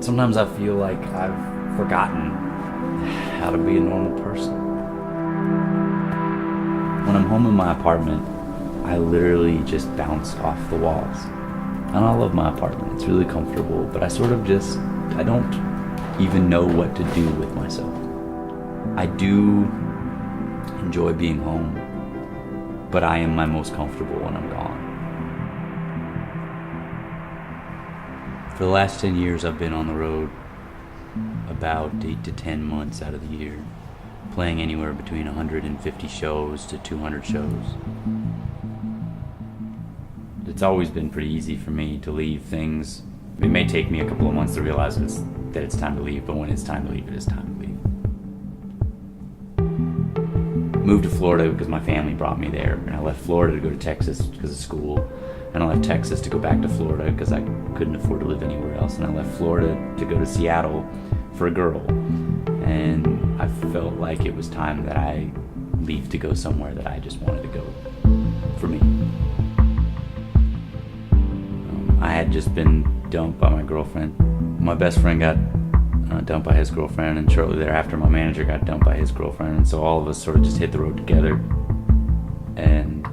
Sometimes I feel like I've forgotten how to be a normal person. When I'm home in my apartment, I literally just bounce off the walls. And I love my apartment, it's really comfortable, but I don't even know what to do with myself. I do enjoy being home, but I am my most comfortable when I'm gone. For the last 10 years, I've been on the road about 8 to 10 months out of the year, playing anywhere between 150 shows to 200 shows. It's always been pretty easy for me to leave things. It may take me a couple of months to realize that it's time to leave, but when it's time to leave, it is time to leave. Moved to Florida because my family brought me there, and I left Florida to go to Texas because of school, and I left Texas to go back to Florida because I couldn't afford to live anywhere else, and I left Florida to go to Seattle for a girl, and I felt like it was time that I leave to go somewhere that I just wanted to go for me. I had just been dumped by my girlfriend. My best friend got dumped by his girlfriend, and shortly thereafter my manager got dumped by his girlfriend, and so all of us sort of just hit the road together, and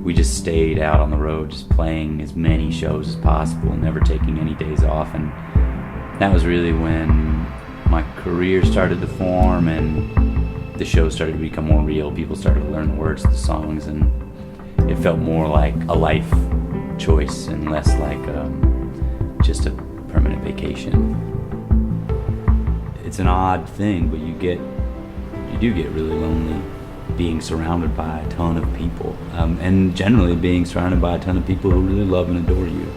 we just stayed out on the road just playing as many shows as possible, never taking any days off. And that was really when my career started to form and the shows started to become more real. People started to learn the words to the songs, and it felt more like a life choice and less like just a permanent vacation. It's an odd thing, but you do get really lonely being surrounded by a ton of people, and generally being surrounded by a ton of people who really love and adore you.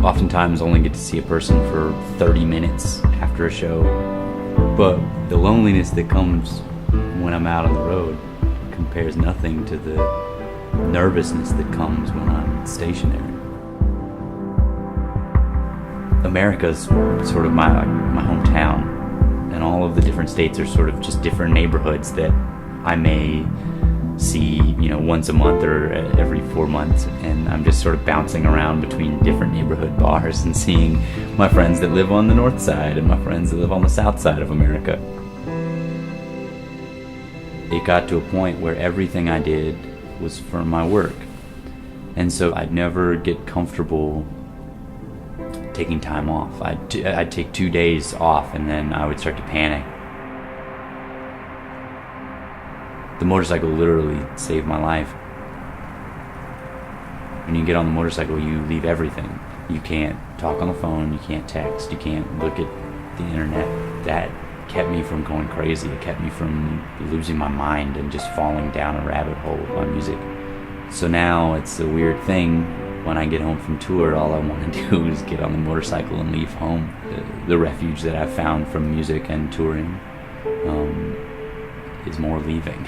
Oftentimes only get to see a person for 30 minutes after a show, but the loneliness that comes when I'm out on the road compares nothing to the nervousness that comes when I'm stationary. America's sort of my hometown, and all of the different states are sort of just different neighborhoods that I may see, once a month or every 4 months, and I'm just sort of bouncing around between different neighborhood bars and seeing my friends that live on the north side and my friends that live on the south side of America. It got to a point where everything I did was for my work, and so I'd never get comfortable taking time off. I'd take 2 days off, and then I would start to panic. The motorcycle literally saved my life. When you get on the motorcycle, you leave everything. You can't talk on the phone, you can't text, you can't look at the internet. That kept me from going crazy. It kept me from losing my mind and just falling down a rabbit hole with my music. So now it's a weird thing. When I get home from tour, all I want to do is get on the motorcycle and leave home. The refuge that I've found from music and touring is more leaving.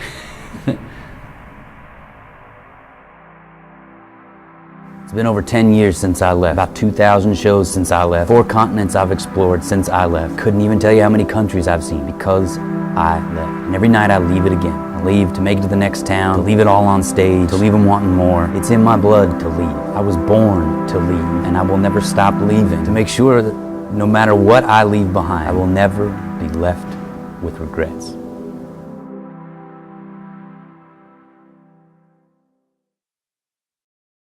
It's been over 10 years since I left, about 2,000 shows since I left, 4 continents I've explored since I left. Couldn't even tell you how many countries I've seen because I left. And every night I leave it again. I leave to make it to the next town, to leave it all on stage, to leave them wanting more. It's in my blood to leave. I was born to leave, and I will never stop leaving, to make sure that no matter what I leave behind, I will never be left with regrets.